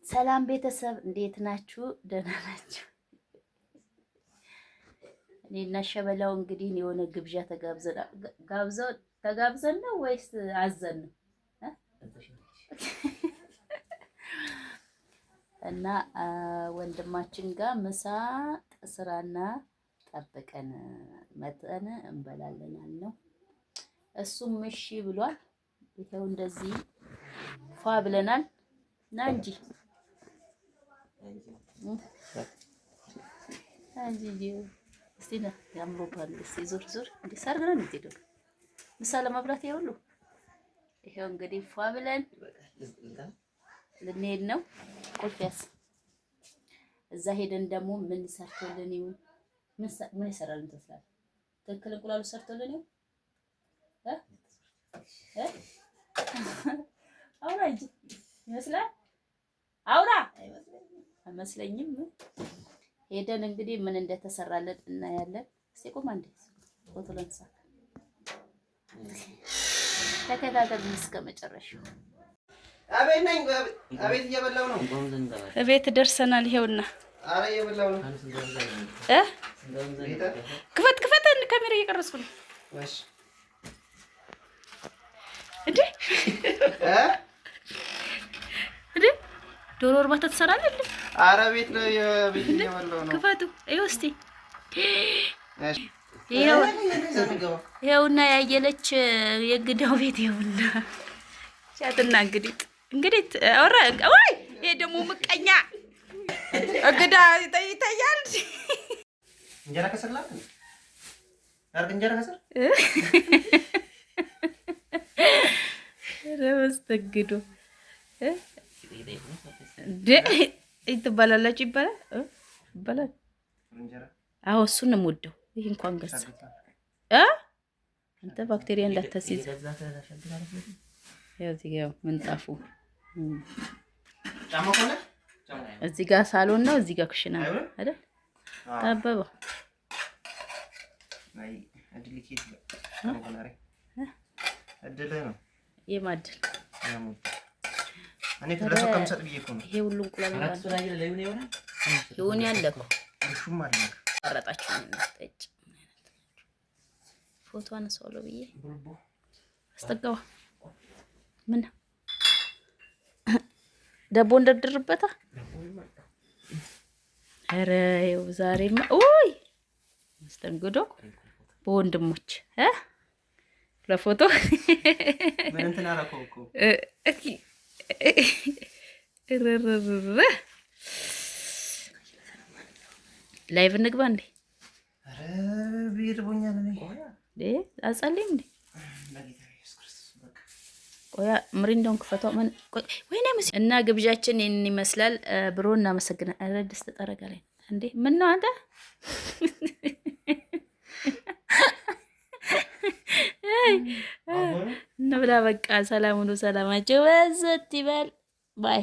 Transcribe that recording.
ሰላም ቤተሰብ እንዴት ናችሁ? ደህና ናችሁ? እኔና ሸበላው እንግዲህ የሆነ ግብዣ ተጋብዘን ነው ወይስ አዘን ነው? እና ወንድማችን ጋር ምሳ ስራና ጠብቀን መጠን እንበላለን ነው። እሱም እሺ ብሏል። ይሄው እንደዚህ ፏ ብለናል። ና እንጂ እስቲ ና ያምሮባል። እስቲ ዞር ዞር እንደ ሰርግ ነው የምትሄደው ምሳ ለመብላት ይሁሉ። ይሄው እንግዲህ ፏ ብለን ልንሄድ ነው። ቁልፍ ያዝ። እዛ ሄደን ደግሞ ምን ሰርቶልን ይሁን ምን ይሰራልን ተስላል። ትክክል እንቁላሉ ሰርቶልን ይሁን አውራ እንጂ ይመስላል። አውራ አይመስለኝም። ሄደን እንግዲህ ምን እንደተሰራለን እናያለን። እስቲ ቆም አንዴ ፎቶ ለንሳ ተከታተሉ እስከ መጨረሻው። አቤት ነኝ። አቤት እየበላው ነው። እቤት ደርሰናል። ይሄውና አረ እየበላው ነው። ክፈት ካሜራ እየቀረስኩ ነው። እሺ እንዴ ዶሮ እርባታ ትሰራለህ? አረ ቤት ነው የቤት እየበላው ነው። ክፈቱ። ይኸው እስቲ ይኸውና ያየለች የግዳው ቤት ይኸውና ሻትና እንግዲህ አወራ ወይ ይሄ ደግሞ ምቀኛ እግዳ ይታያል። እንጀራ ከሰርላት አርግ እንጀራ ከሰር ረስተግዶ ይባላላችሁ ይባላል። አዎ እሱን ነው የምወደው። ይሄ እንኳን ገዛ አንተ ባክቴሪያ እንዳታስይዝ። ያው እዚህ ጋር ምንጣፉ እዚህ ጋር ሳሎን ነው፣ እዚህ ጋር ኩሽና ነው አይደል? ታበባ እድልህ ነው የማድል እኔ ተለሰው ከምሰጥ ብዬ እኮ ነው። ይሄ ሁሉ እንቁላል ይሁን ያለ እኮ እሹም አለ አረጣችሁ ጠጭ ፎቶ አነሳዋለሁ ብዬ አስጠጋዋ። ምን ደቦ እንደድርበታ ኧረ ይኸው ዛሬማ ኦይ መስተንግዶ በወንድሞች ለፎቶ ምን እንትን አደረኩ እኮ ላይቭ እንግባ እንዴ? አረ ቢርቦኛል እኔ አጸልይም እንዴ? ቆያ ምሪንዶን ክፈቷ። ምን ቆይ ወይኔ እና ግብዣችን ይሄን ይመስላል። ብሮ እናመሰግናለን። አረ ደስ ተጠረጋለኝ እንዴ? ምን ነው አንተ እንብላ በቃ። ሰላም ሁኑ። ሰላማችሁ በዘት ይበል ባይ